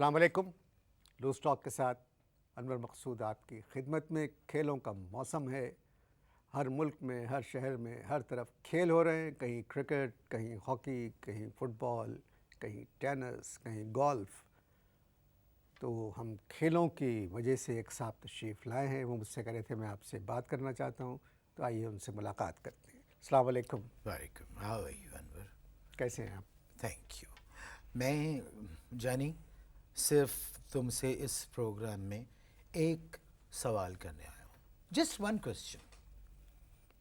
अस्सलाम वालेकुम। Loose talk के साथ अनवर मकसूद आपकी खिदमत में। खेलों का मौसम है, हर मुल्क में, हर शहर में, हर तरफ खेल हो रहे हैं। कहीं क्रिकेट, कहीं हॉकी, कहीं फुटबॉल, कहीं टेनिस, कहीं गोल्फ़। तो हम खेलों की वजह से एक साहब तशरीफ़ लाए हैं, वो मुझसे कह रहे थे मैं आपसे बात करना चाहता हूँ, तो आइए उनसे मुलाकात करते हैं। अस्सलाम वालेकुम। वालेकुम, हाउ आर यू अनवर? कैसे हैं आप? Thank you. मैं जानी सिर्फ तुमसे इस प्रोग्राम में एक सवाल करने आया हूँ। जस्ट वन क्वेश्चन,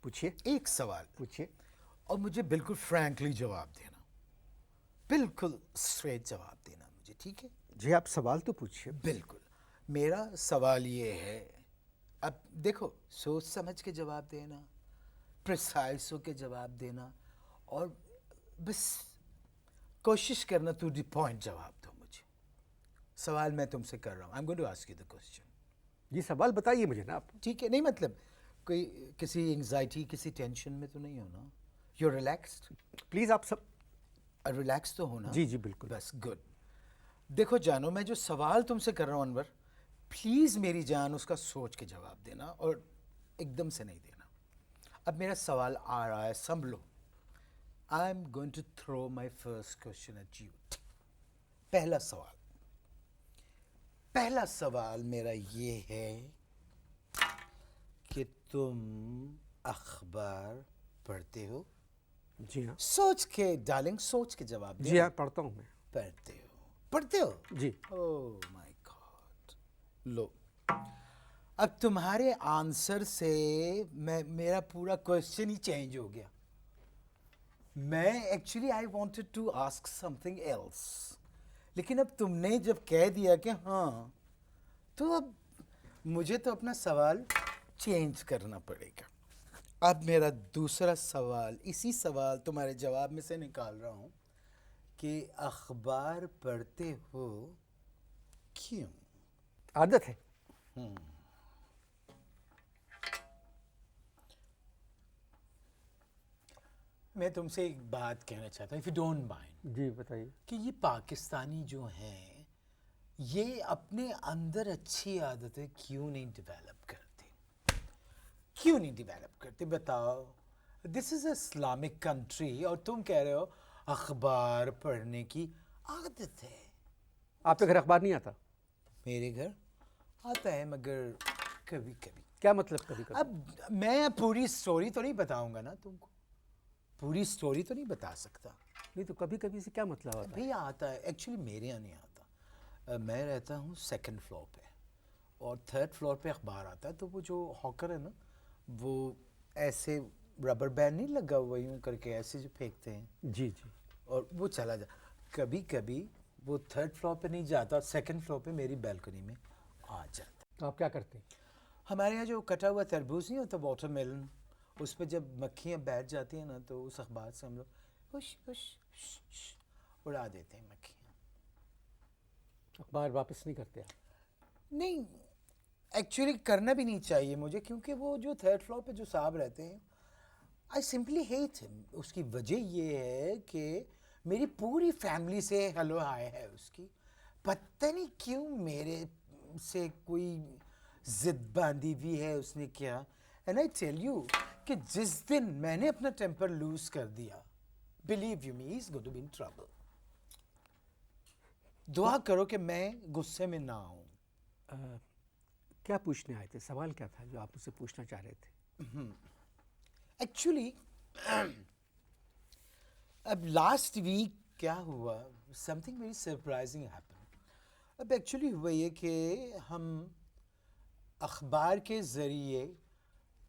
पूछिए, एक सवाल, पूछिए। और मुझे बिल्कुल फ्रैंकली जवाब देना, बिल्कुल स्ट्रेट जवाब देना मुझे, ठीक है? जी, आप सवाल तो पूछिए। बिल्कुल। मेरा सवाल ये है, अब देखो, सोच समझ के जवाब देना, प्रिसाइज होके जवाब देना, और बस कोशिश करना टू द पॉइंट जवाब दो मुझे। सवाल मैं तुमसे कर रहा हूँ, I am going to ask you the question. जी, सवाल बताइए मुझे ना आप। ठीक है? नहीं मतलब कोई किसी एंग्जाइटी, किसी टेंशन में तो नहीं हो ना? You relaxed? प्लीज़ आप सब। रिलैक्स तो हो ना? जी जी, बिल्कुल। बस गुड। देखो जानो, मैं जो सवाल तुमसे कर रहा हूँ अनवर, प्लीज़ मेरी जान उसका सोच के जवाब देना, और एकदम से नहीं देना। अब मेरा सवाल आ रहा है, संभलो। I am going to throw my first question at you. पहला सवाल, पहला सवाल मेरा ये है कि तुम अखबार पढ़ते हो? जी हाँ। सोच के डार्लिंग, सोच के जवाब जी देना। हाँ, पढ़ता हूँ मैं। पढ़ते हो? पढ़ते हो? जी। Oh my God. लो, अब तुम्हारे आंसर से मेरा पूरा क्वेश्चन ही चेंज हो गया। मैं actually I wanted to ask something else, लेकिन अब तुमने जब कह दिया कि हाँ, तो अब मुझे तो अपना सवाल चेंज करना पड़ेगा। अब मेरा दूसरा सवाल, इसी सवाल तुम्हारे जवाब में से निकाल रहा हूँ कि अखबार पढ़ते हो क्यों? आदत है। मैं तुमसे एक बात कहना चाहता हूँ, इफ़ यू डोंट माइंड, जी बताइए। कि ये पाकिस्तानी जो हैं, ये अपने अंदर अच्छी आदतें क्यों नहीं डेवलप करते? क्यों नहीं डेवलप करते बताओ? This is a Islamic country, और तुम कह रहे हो अखबार पढ़ने की आदत है। आपके घर अखबार नहीं आता? मेरे घर आता है, मगर कभी कभी। क्या मतलब कभी कभी? अब मैं पूरी स्टोरी तो नहीं बताऊंगा ना तुमको, पूरी स्टोरी तो नहीं बता सकता। नहीं तो कभी कभी से क्या मतलब आता है? भैया आता है, एक्चुअली मेरे यहाँ नहीं आता। मैं रहता हूँ सेकंड फ्लोर पे, और थर्ड फ्लोर पे अखबार आता है, तो वो जो हॉकर है ना, वो ऐसे रबर बैंड नहीं लगा हुआ यूँ करके ऐसे जो फेंकते हैं, जी जी। और वो चला जा। कभी कभी वो थर्ड फ्लोर पे नहीं जाता, सेकंड फ्लोर पे मेरी बालकनी में आ जाता। तो आप क्या करते हैं? हमारे यहाँ जो कटा हुआ तरबूज नहीं होता, वाटरमेलन, उस पर जब मक्खियाँ बैठ जाती हैं ना, तो उस अखबार से हम लोग हुश हुश हुश हुश उड़ा देते हैं मक्खियाँ। अखबार वापस नहीं करते आप? नहीं, एक्चुअली करना भी नहीं चाहिए मुझे, क्योंकि वो जो थर्ड फ्लोर पे जो साहब रहते हैं, आई सिंपली हेट हिम। उसकी वजह ये है कि मेरी पूरी फैमिली से हेलो हाय है उसकी। पता नहीं क्यों मेरे से कोई जिद बांधी हुई है उसने, क्या। एंड आई टेल यू कि जिस दिन मैंने अपना टेम्पर लूज कर दिया, believe you me, he is going to be in trouble. दुआ करो कि मैं गुस्से में ना आऊं। क्या पूछने आए थे? सवाल क्या था जो आप मुझसे पूछना चाह रहे थे? एक्चुअली अब लास्ट वीक क्या हुआ, समथिंग वेरी सरप्राइजिंग हैपन। अब एक्चुअली हुआ ये कि हम अखबार के ज़रिए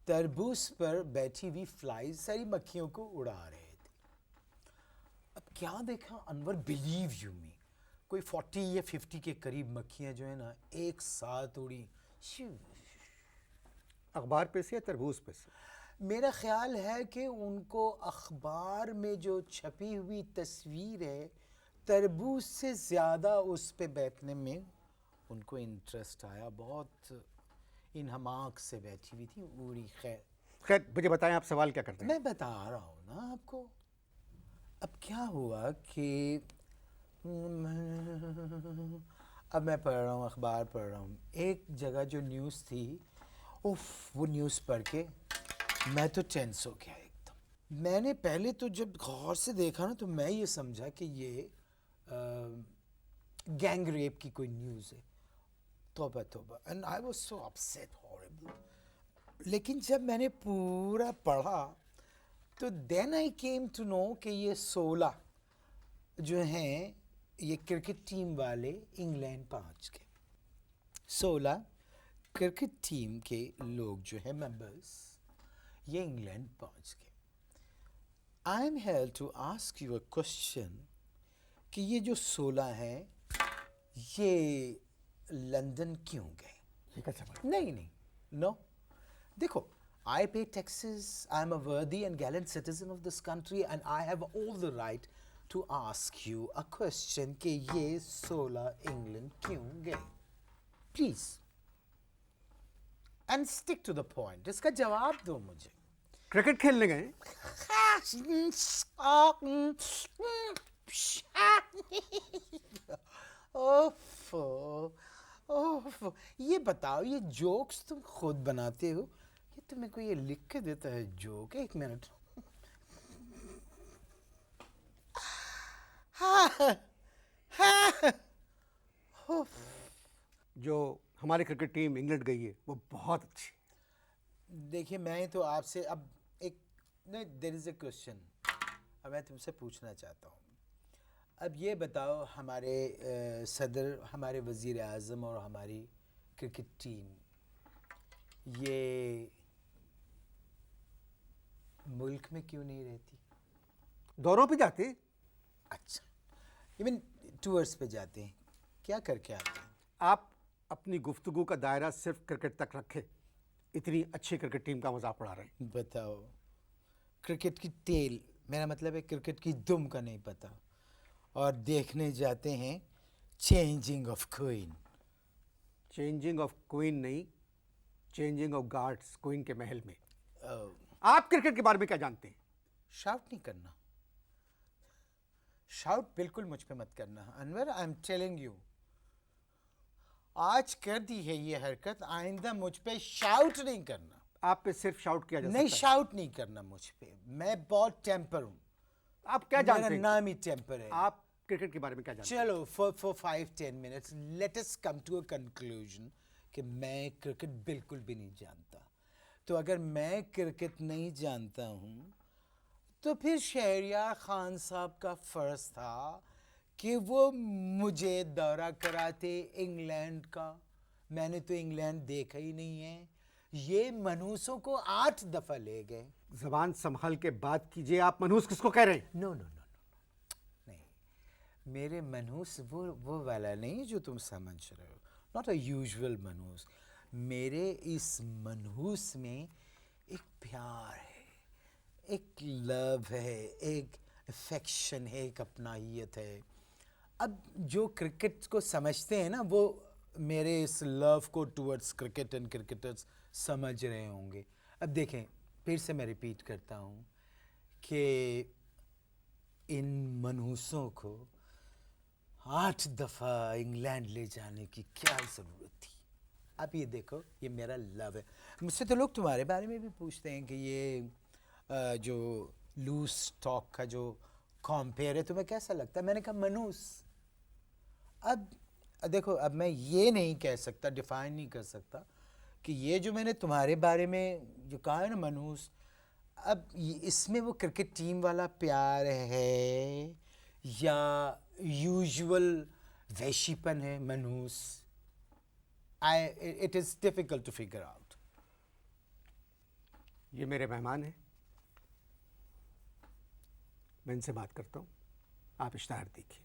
तरबूज पर बैठी हुई फ्लाइज, सारी मक्खियों को उड़ा रहे थे। अब क्या देखा अनवर, बिलीव यू मी, कोई 40 या 50 के करीब मक्खियाँ जो है ना, एक साथ उड़ी। श्यू। अखबार पे से या तरबूज पे से? मेरा ख्याल है कि उनको अखबार में जो छपी हुई तस्वीर है, तरबूज से ज़्यादा उस पे बैठने में उनको इंटरेस्ट आया। बहुत इन हमाक से बैठी हुई थी, उड़ी। खैर, खैर, मुझे बताएं आप सवाल क्या करते हैं? मैं बता रहा हूँ ना आपको। अब क्या हुआ कि अब मैं पढ़ रहा हूँ, अखबार पढ़ रहा हूँ, एक जगह जो न्यूज़ थी, उफ, वो न्यूज़ पढ़ के मैं तो टेंस हो गया एकदम। मैंने पहले तो जब गौर से देखा ना, तो मैं ये समझा कि ये गैंग रेप की कोई न्यूज़ है। तौबा तौबा, and I was so upset, horrible. लेकिन जब मैंने पूरा पढ़ा तो then I came to know कि ये 16 जो हैं, ये क्रिकेट टीम वाले इंग्लैंड पहुंच गए। 16 क्रिकेट टीम के लोग जो हैं, मेंबर्स, ये इंग्लैंड पहुंच गए। I am here to ask you a question कि ये जो 16 हैं, ये लंदन क्यों गए? ये कैसे पढ़ा? नहीं नहीं, नो, देखो, I pay taxes, I am a worthy and gallant citizen of this country, and I have all the right to ask you a question कि ये 16 इंग्लैंड क्यों गए? Please, and stick to the point. इसका जवाब दो मुझे। Cricket खेलने गए? ओफो, ओफो, ये बताओ, ये जोक्स तुम खुद बनाते हो, ये तुम्हें कोई ये लिख के देता है जोक? एक मिनट। जो हमारी क्रिकेट टीम इंग्लैंड गई है वो बहुत अच्छी है। देखिए, मैं तो आपसे अब एक, नहीं, देयर इज अ क्वेश्चन, अब मैं तुमसे पूछना चाहता हूँ। अब ये बताओ, हमारे सदर, हमारे वज़ीर आज़म और हमारी क्रिकेट टीम, ये मुल्क में क्यों नहीं रहती? दौरों पे जाते? अच्छा, आई मीन टूर्स पे जाते हैं, क्या करके आते हैं? आप अपनी गुफ्तगू का दायरा सिर्फ क्रिकेट तक रखें। इतनी अच्छी क्रिकेट टीम का मजाक उड़ा रहे हैं। बताओ, क्रिकेट की टेल, मेरा मतलब है क्रिकेट की दुम का नहीं पता, और देखने जाते हैं changing of queen. Changing of queen नहीं, चेंजिंग ऑफ गार्ड्स क्वीन के महल में। आप क्रिकेट के बारे में क्या जानते हैं? शाउट नहीं करना, शाउट बिल्कुल मुझ पे मत करना Anwar, I am telling you. आज कर दी है ये हरकत, आइंदा मुझ पे शाउट नहीं करना। आप पे सिर्फ शाउट किया जा नहीं, सकता है। शाउट नहीं करना मुझ पे, मैं बहुत टेम्पर हूँ। आप क्या जानते मेरा हैं? नाम ही टेम्पर है। आप क्रिकेट के बारे में क्या जानते हैं? चलो, for 5-10 minutes let us come to a conclusion कि मैं क्रिकेट बिल्कुल भी नहीं जानता। तो अगर मैं क्रिकेट नहीं जानता हूँ, तो फिर शहरियार खान साहब का फ़र्ज़ था कि वो मुझे दौरा कराते इंग्लैंड का। मैंने तो इंग्लैंड देखा ही नहीं है। ये मनहूसों को 8 दफ़ा ले गए। जबान संभाल के बात कीजिए। आप मनहूस किसको कह रहे हैं? नो नो नो, नहीं, मेरे मनहूस वो वाला नहीं जो तुम समझ रहे हो, नॉट अ यूजुअल मनहूस। मेरे इस मनहूस में एक प्यार है, एक लव है, एक अफेक्शन है, एक अपनाहियत है। अब जो क्रिकेट को समझते हैं ना, वो मेरे इस लव को टुवर्ड्स क्रिकेट एंड क्रिकेटर्स समझ रहे होंगे। अब देखें, फिर से मैं रिपीट करता हूँ कि इन मनहूसों को 8 दफ़ा इंग्लैंड ले जाने की क्या ज़रूरत थी? अब ये देखो, ये मेरा लव है। मुझसे तो लोग तुम्हारे बारे में भी पूछते हैं कि ये जो लूज टॉक का जो कॉम्पेयर है, तुम्हें कैसा लगता है? मैंने कहा मनहूस। अब देखो, अब मैं ये नहीं कह सकता, डिफाइन नहीं कर सकता कि ये जो मैंने तुम्हारे बारे में जो कहा है ना, मनहूस, अब इसमें वो क्रिकेट टीम वाला प्यार है या यूजुअल वैशीपन है मनहूस? It is difficult to figure out. ये मेरे मेहमान हैं, मैं इनसे बात करता हूँ। आप इश्ताहार देखिए।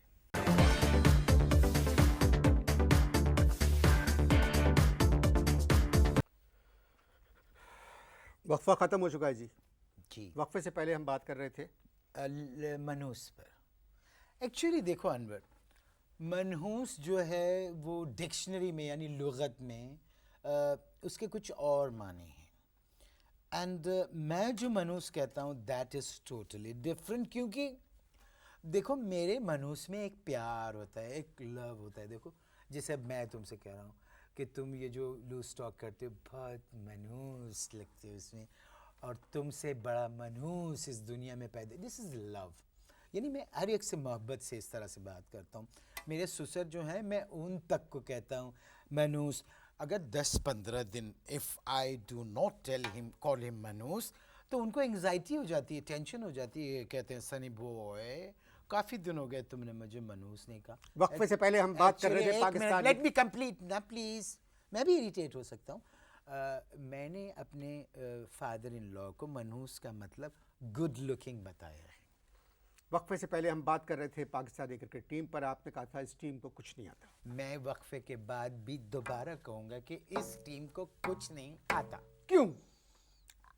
वक्फा ख़त्म हो चुका है जी। जी, वक्फे से पहले हम बात कर रहे थे मनहूस पर। एक्चुअली देखो अनवर, मनहूस जो है वो डिक्शनरी में यानी लुगत में उसके कुछ और माने हैं, एंड मैं जो मनहूस कहता हूँ दैट इज़ टोटली डिफरेंट। क्योंकि देखो, मेरे मनहूस में एक प्यार होता है, एक लव होता है। देखो, जैसे अब मैं तुमसे कह रहा हूँ कि तुम ये जो लूज टॉक करते हो बहुत मनहूस लगते हो इसमें, और तुमसे बड़ा मनहूस इस दुनिया में पैदा, दिस इज़ लव। यानी मैं हर एक से मोहब्बत से इस तरह से बात करता हूँ। मेरे ससुर जो हैं, मैं उन तक को कहता हूँ मनहूस। अगर 10-15 दिन if I do not tell him call him मनहूस, तो उनको एंग्जाइटी हो जाती है, टेंशन हो जाती है, कहते हैं सनी बॉय काफ़ी दिन हो गए तुमने मुझे मनहूस नहीं कहा। वक्फे से पहले हम बात कर रहे थे पाकिस्तान लेट मी कंप्लीट ना प्लीज़, मैं भी इरिटेट हो सकता हूँ। मैंने अपने फादर इन लॉ को मनहूस का मतलब गुड लुकिंग बताया है। वक्फे से पहले हम बात कर रहे थे पाकिस्तानी क्रिकेट टीम पर, आपने कहा था इस टीम को कुछ नहीं आता। मैं वक्फे के बाद भी दोबारा कहूँगा कि इस टीम को कुछ नहीं आता। क्यों?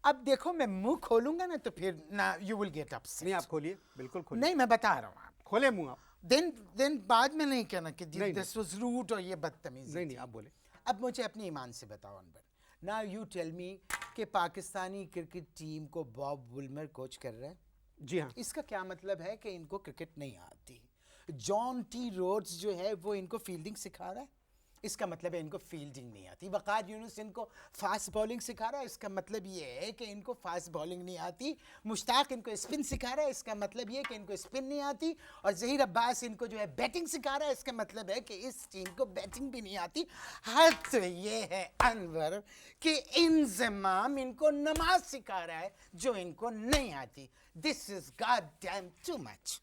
अब देखो, मैं मुंह खोलूंगा ना तो फिर ना यू विल गेट अपसेट। नहीं, आप खोलिए, बिल्कुल खोलिए। नहीं, मैं बता रहा हूँ आपको। खोले मुंह आप। देन बाद में नहीं कहना कि नहीं, दिस वाज रूड और ये बदतमीजी। नहीं नहीं, आप बोले। अब मुझे अपने ईमान से बताओ Anwar, now you tell me कि पाकिस्तानी क्रिकेट टीम को बॉब वुलमर कोच कर रहा है। जी हाँ। इसका क्या मतलब है कि इनको क्रिकेट नहीं आती। जॉन टी रोड्स जो है वो इनको फील्डिंग सिखा रहा है, इसका मतलब है इनको फील्डिंग नहीं आती। वकार यूनुस इनको फास्ट बॉलिंग सिखा रहा है, इसका मतलब ये है कि इनको फास्ट बॉलिंग नहीं आती। मुश्ताक इनको स्पिन सिखा रहा है, इसका मतलब ये है कि इनको स्पिन नहीं आती। और ज़हीर अब्बास इनको जो है बैटिंग सिखा रहा है, इसका मतलब है कि इस टीम को बैटिंग भी नहीं आती। हद तो ये है अनवर कि इंज़माम इनको नमाज सिखा रहा है जो इनको नहीं आती। This is god damn too much.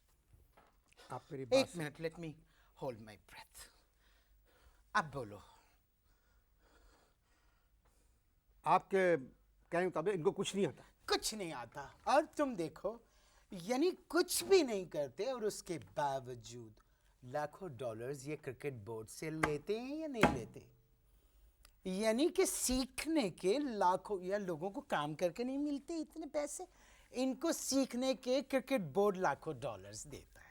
आप मेरी बात एक minute, let me hold my breath. अब बोलो। आपके कहने के मुताबिक इनको कुछ नहीं आता। कुछ नहीं आता, और तुम देखो, यानी कुछ भी नहीं करते और उसके बावजूद लाखों डॉलर्स ये क्रिकेट बोर्ड से लेते हैं या नहीं लेते। यानी कि सीखने के लाखों, या लोगों को काम करके नहीं मिलते इतने पैसे, इनको सीखने के क्रिकेट बोर्ड लाखों डॉलर्स देता है।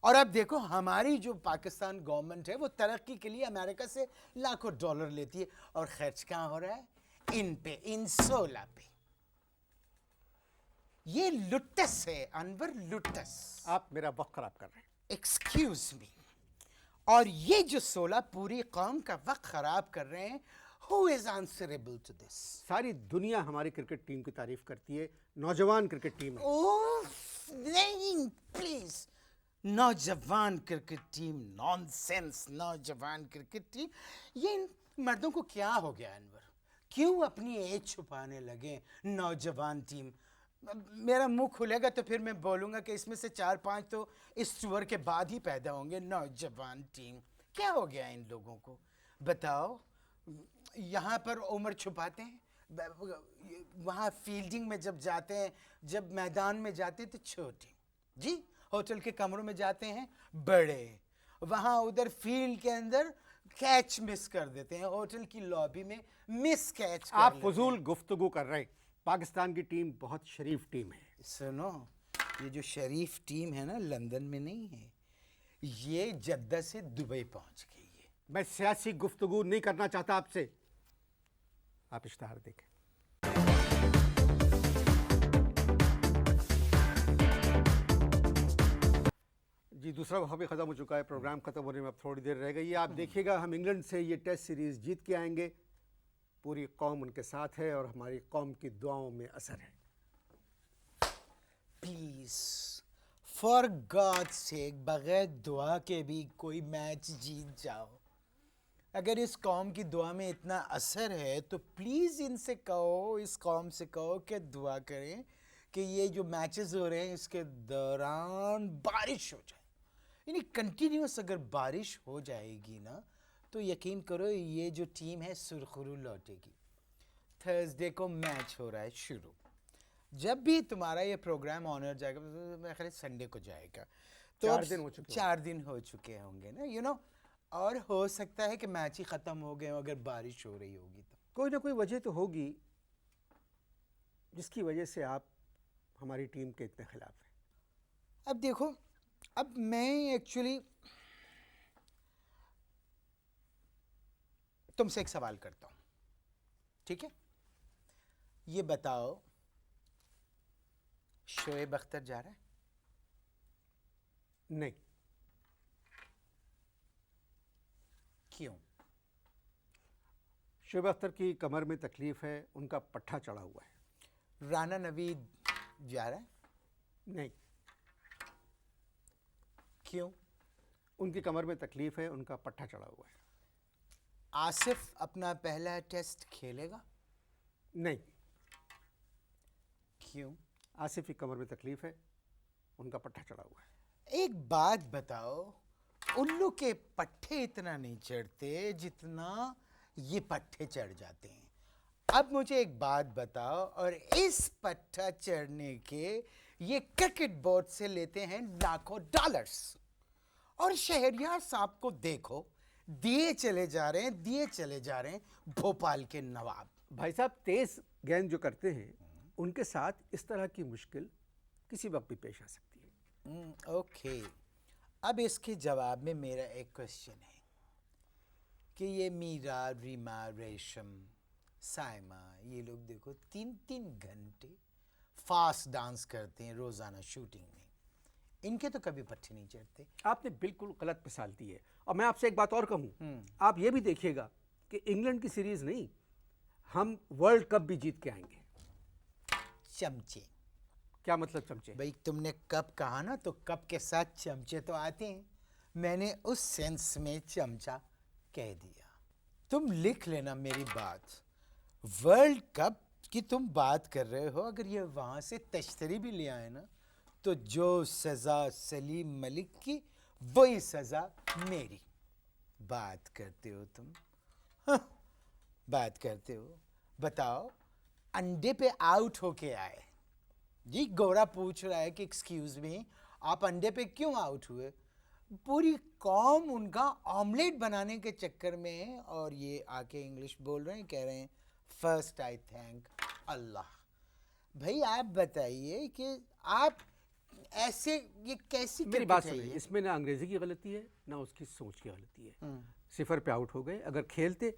और अब देखो, हमारी जो पाकिस्तान गवर्नमेंट है वो तरक्की के लिए अमेरिका से लाखों डॉलर लेती है, और खर्च कहाँ हो रहा है? इन पे, इन 16 पे। ये लुट्टस है अनवर, लुट्टस। आप मेरा वक्त खराब कर रहे हैं। Excuse me. और ये जो 16 पूरी कौम का वक्त खराब कर रहे हैं, who is answerable to this? सारी दुनिया हमारी क्रिकेट टीम की तारीफ करती है, नौजवान क्रिकेट टीम है। ओह नहीं, प्लीज। नौजवान क्रिकेट टीम, नॉनसेंस। नौजवान क्रिकेट टीम, ये इन मर्दों को क्या हो गया अनवर? क्यों अपनी एज छुपाने लगे? नौजवान टीम, मेरा मुंह खुलेगा तो फिर मैं बोलूंगा कि इसमें से 4-5 तो इस टूर के बाद ही पैदा होंगे। नौजवान टीम, क्या हो गया इन लोगों को? बताओ। यहाँ पर उम्र छुपाते हैं, वहाँ फील्डिंग में जब जाते हैं, जब मैदान में जाते हैं तो छोटे, जी होटल के कमरों में जाते हैं बड़े, वहाँ उधर फील्ड के अंदर कैच मिस कर देते हैं, होटल की लॉबी में मिस कैच कर आप लेते हैं। फजूल गुफ्तगू कर रहे हैं। पाकिस्तान की टीम बहुत शरीफ टीम है। सुनो, ये जो शरीफ टीम है ना, लंदन में नहीं है, ये जद्दा से दुबई पहुंच गई है। मैं सियासी गुफ्तगू नहीं करना चाहता आपसे। आप इश्तहार देखें। जी, दूसरा वक्त भी ख़त्म हो चुका है, प्रोग्राम ख़त्म होने में अब थोड़ी देर रह गई है। आप देखिएगा, हम इंग्लैंड से ये टेस्ट सीरीज़ जीत के आएंगे। पूरी कौम उनके साथ है और हमारी कौम की दुआओं में असर है। प्लीज, फॉर गॉड सेक, बगैर दुआ के भी कोई मैच जीत जाओ। अगर इस कौम की दुआ में इतना असर है तो प्लीज़ इनसे कहो, इस कौम से कहो कि दुआ करें कि ये जो मैचेस हो रहे हैं इसके दौरान बारिश हो जाए। यानी कंटिन्यूस अगर बारिश हो जाएगी ना तो यकीन करो ये जो टीम है सुरखरू लौटेगी। थर्सडे को मैच हो रहा है शुरू। जब भी तुम्हारा ये प्रोग्राम ऑनर जाएगा, मेरे ख्याल संडे को जाएगा, तो 4 दिन हो चुके 4 दिन हो चुके होंगे ना, यू नो। और हो सकता है कि मैच ही ख़त्म हो गए अगर बारिश हो रही होगी तो। कोई ना कोई वजह तो होगी जिसकी वजह से आप हमारी टीम के इतने खिलाफ हैं। अब देखो, अब मैं एक्चुअली तुमसे एक सवाल करता हूँ, ठीक है? ये बताओ, शोएब अख्तर जा रहा है? नहीं। शुएब अख्तर की कमर में तकलीफ़ है, उनका पट्ठा चढ़ा हुआ है। राना नवीद जा रहा है? नहीं, क्यों? उनकी कमर में तकलीफ़ है, उनका पट्ठा चढ़ा हुआ है। आसिफ अपना पहला टेस्ट खेलेगा? नहीं, क्यों? आसिफ की कमर में तकलीफ़ है, उनका पट्ठा चढ़ा हुआ है। एक बात बताओ, उल्लू के पट्टे इतना नहीं चढ़ते जितना ये पट्टे चढ़ जाते हैं। अब मुझे एक बात बताओ, और इस पट्टा चढ़ने के ये क्रिकेट बोर्ड से लेते हैं लाखों डॉलर्स, और शहरियार साहब को देखो, दिए चले जा रहे हैं, दिए चले जा रहे हैं भोपाल के नवाब। भाई साहब, तेज़ गेंद जो करते हैं उनके साथ इस तरह की मुश्किल किसी वक्त भी पेश आ सकती है। ओके, अब इसके जवाब में मेरा एक क्वेश्चन है कि ये मीरा, रीमा, रेशम, साइमा, ये लोग देखो 3-3 घंटे फास्ट डांस करते हैं रोज़ाना शूटिंग में, इनके तो कभी पट्टे नहीं चढ़ते। आपने बिल्कुल गलत मिसाल दी है। और मैं आपसे एक बात और कहूँ, आप ये भी देखिएगा कि इंग्लैंड की सीरीज़ नहीं, हम वर्ल्ड कप भी जीत के आएंगे। चमचे? क्या मतलब चमचे? भाई तुमने कप कहा ना, तो कप के साथ चमचे तो आते हैं, मैंने उस सेंस में चमचा कह दिया। तुम लिख लेना मेरी बात। वर्ल्ड कप की तुम बात कर रहे हो, अगर ये वहाँ से तश्तरी भी ले आए ना, तो जो सज़ा सलीम मलिक की वही सज़ा मेरी। बात करते हो तुम, हाँ, बात करते हो। बताओ, अंडे पे आउट होके आए जी, गोरा पूछ रहा है कि एक्सक्यूज मी, आप अंडे पे क्यों आउट हुए? पूरी कौम उनका ऑमलेट बनाने के चक्कर में है, और ये आके इंग्लिश बोल रहे हैं, कह रहे हैं फर्स्ट आई थैंक अल्लाह। भाई आप बताइए कि आप ऐसे ये कैसी मेरी क्रिकेट बात है सुनिए, ये? इसमें ना अंग्रेजी की गलती है ना उसकी सोच की गलती है। सिफर पे आउट हो गए। अगर खेलते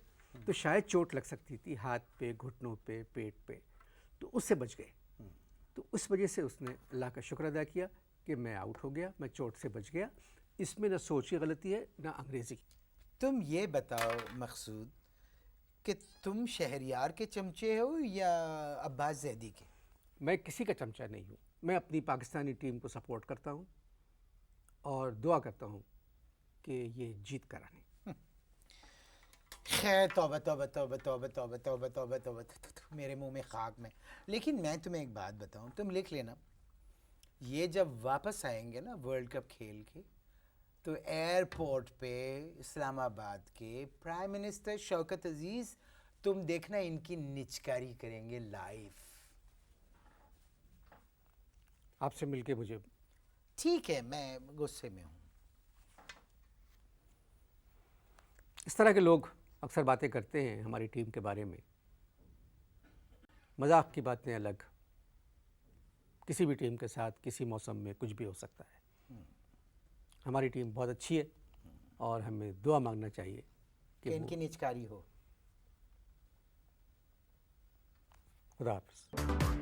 तो शायद चोट लग सकती थी, हाथ पे, घुटनों पे, पेट पे, तो उससे बच गए। तो उस वजह से उसने अल्लाह का शुक्र अदा किया कि मैं आउट हो गया, मैं चोट से बच गया। इसमें ना सोच की गलती है ना अंग्रेजी की। तुम ये बताओ मकसूद कि तुम शहरियार के चमचे हो या अब्बास जैदी के? मैं किसी का चमचा नहीं हूँ। मैं अपनी पाकिस्तानी टीम को सपोर्ट करता हूँ और दुआ करता हूँ कि ये जीत कर आने। खैर, तौबा तौबा तौबा तौबा तौबा तौबा तौबा तौबा, मेरे मुंह में खाक में। लेकिन मैं तुम्हें एक बात बताऊं, तुम लिख लेना, ये जब वापस आएंगे ना वर्ल्ड कप खेल के, तो एयरपोर्ट पे इस्लामाबाद के प्राइम मिनिस्टर शौकत अजीज, तुम देखना इनकी निचकारी करेंगे लाइव। आपसे मिलके मुझे ठीक है, मैं गुस्से में हूँ। इस तरह के लोग अक्सर बातें करते हैं हमारी टीम के बारे में। मजाक की बातें अलग, किसी भी टीम के साथ किसी मौसम में कुछ भी हो सकता है। हमारी टीम बहुत अच्छी है और हमें दुआ मांगना चाहिए कि इनकी निचकारी हो। खुदा हाफिज़।